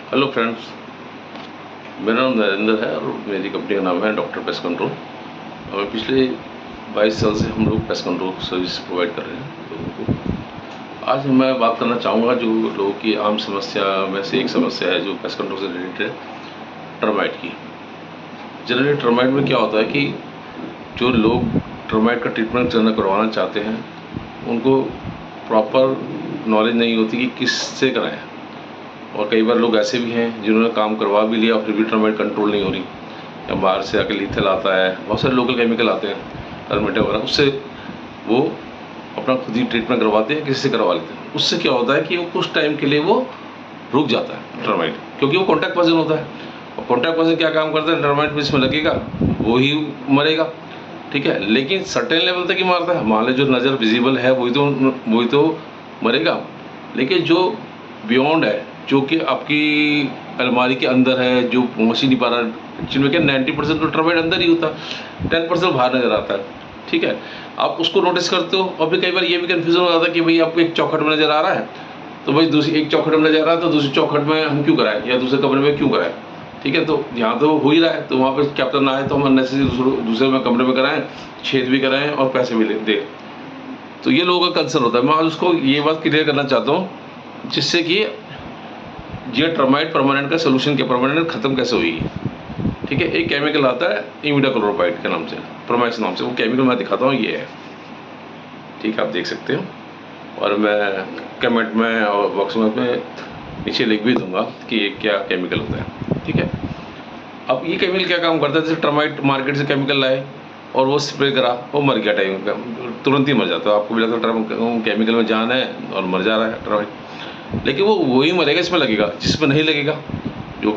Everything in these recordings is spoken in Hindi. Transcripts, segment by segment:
हेलो फ्रेंड्स, मेरा नाम नरेंद्र है और मेरी कंपनी का नाम है डॉक्टर पेस्ट कंट्रोल। और पिछले 22 साल से हम लोग पेस्ट कंट्रोल सर्विस प्रोवाइड कर रहे हैं लोगों को। आज मैं बात करना चाहूँगा जो लोगों की आम समस्या में से एक समस्या है जो पेस्ट कंट्रोल से रिलेटेड है, टर्माइट की। जनरली टर्माइट में क्या होता है कि जो लोग टर्माइट का ट्रीटमेंट करवाना चाहते हैं उनको प्रॉपर नॉलेज नहीं होती कि किससे कराएं। और कई बार लोग ऐसे भी हैं जिन्होंने काम करवा भी लिया फिर भी टर्माइट कंट्रोल नहीं हो रही, या बाहर से आके लीथल आता है, बहुत सारे लोकल केमिकल आते हैं टर्मेट वगैरह, उससे वो अपना खुद ही ट्रीटमेंट करवाते हैं, किसी से करवा लेते हैं। उससे क्या होता है कि वो कुछ टाइम के लिए वो रुक जाता है टर्माइट, क्योंकि वो कॉन्टैक्ट पर्सन होता है। और कॉन्टैक्ट पर्सन क्या काम करता है, टर्माइट भी इसमें लगेगा वो ही मरेगा, ठीक है। लेकिन सर्टेन लेवल तक ही मारता है। मान लो जो नज़र विजिबल है वही तो मरेगा, लेकिन जो बियॉन्ड है, जो कि आपकी अलमारी के अंदर है, जो पहुँच ही नहीं पा रहा, एक्चुअली में क्या 90% तो टर्माइट अंदर ही होता है, 10% बाहर नज़र आता है, ठीक है। आप उसको नोटिस करते हो। और फिर कई बार ये भी कन्फ्यूजन हो जाता है कि भाई आपको एक चौखट में नज़र आ रहा है, तो भाई दूसरी एक चौखट में नज़र आ रहा है तो दूसरी चौखट में हम क्यों कराएं, या दूसरे कमरे में क्यों कराएं, ठीक है। तो यहाँ तो हो ही रहा है, तो वहाँ पर कैप्चर ना आए तो हम अननेसेसरी दूसरे में कमरे में कराएं, छेद भी कराएं और पैसे भी दें। तो ये लोगों का कंसर्न होता है। मैं आज उसको ये बात क्लियर करना चाहता हूँ जिससे कि ये टर्माइट परमानेंट का सोल्यूशन क्या, परमानेंट खत्म कैसे होगी, ठीक है। एक केमिकल आता है इमिडाक्लोप्राइड के नाम से, प्रोमैक्स नाम से। वो केमिकल मैं दिखाता हूँ, ये है, ठीक है, आप देख सकते हो। और मैं कमेंट में और बॉक्स में नीचे लिख भी दूंगा कि ये क्या केमिकल होता है, ठीक है। अब ये केमिकल क्या काम करता है, जैसे टर्माइट मार्केट से केमिकल लाए और वो स्प्रे करा, वो मर गया, टाइम का तुरंत ही मर जाता है। आपको भी लगता है केमिकल में जान है और मर जा रहा है टर्माइट, लेकिन वो वही मरेगा इसमें लगेगा, जिसमें नहीं लगेगा, जो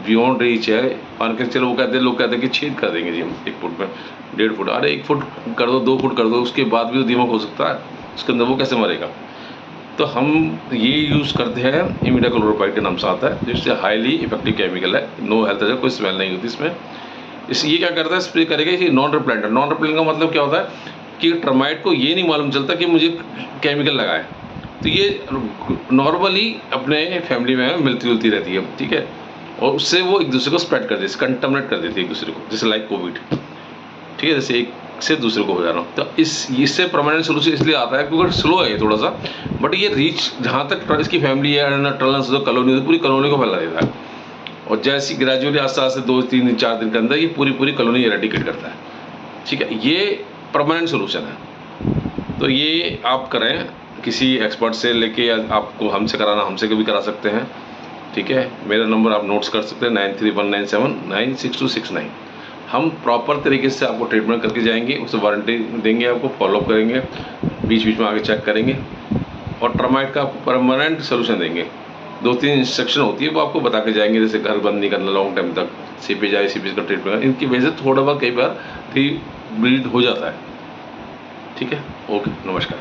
बियॉन्ड रीच है। मान के चलो, वो कहते हैं, लोग कहते हैं कि छेद कर देंगे जी हम 1 फुट में, 1.5 फुट, अरे 1 फुट कर दो, 2 फुट कर दो, उसके बाद भी तो दीमक हो सकता है उसके अंदर, वो कैसे मरेगा। तो हम ये यूज़ करते हैं, इमिडाक्लोप्राइड के नाम से आता है, जिससे हाईली इफेक्टिव केमिकल है, नो हेल्थ है, कोई स्मेल नहीं होती इसमें। ये क्या करता है, स्प्रे करेगा। ये नॉन रिप्लेंटर, नॉन रिप्लेंट का मतलब क्या होता है कि टर्माइट को ये नहीं मालूम चलता कि मुझे केमिकल लगा है, तो ये नॉर्मली अपने फैमिली में मिलती जुलती रहती है, ठीक है। और उससे वो एक दूसरे को स्प्रेड कर देती है, कंटामिनेट कर देती है एक दूसरे को, जैसे लाइक कोविड, ठीक है, जैसे एक से दूसरे को हो जाना। तो इससे परमानेंट सोल्यूशन इसलिए आता है क्योंकि स्लो है ये थोड़ा सा, बट ये रीच जहाँ तक इसकी फैमिली है, टर्नस कॉलोनी, पूरी कॉलोनी को फैला देता है। और जैसी ग्रेजुअली आस्ते आस्ते 2-3 दिन 4 दिन के अंदर ये पूरी कॉलोनी एरेडिकेट करता है, ठीक है। ये परमानेंट सोल्यूशन है। तो ये आप करें किसी एक्सपर्ट से लेके, या आपको हमसे कराना, हमसे भी करा सकते हैं, ठीक है। मेरा नंबर आप नोट्स कर सकते हैं, 9319796269। हम प्रॉपर तरीके से आपको ट्रीटमेंट करके जाएंगे, उससे वारंटी देंगे, आपको फॉलोअप करेंगे, बीच बीच में आगे चेक करेंगे, और टर्माइट का परमानेंट सोल्यूशन देंगे। 2-3 इंस्ट्रक्शन होती है वो आपको बता के जाएंगे, जैसे घर बंद नहीं करना लॉन्ग टाइम तक, सीपेज आए सीपेज का ट्रीटमेंट। इनकी वजह से थोड़ा बहुत कई बार भी ब्लीड हो जाता है, ठीक है। ओके, नमस्कार।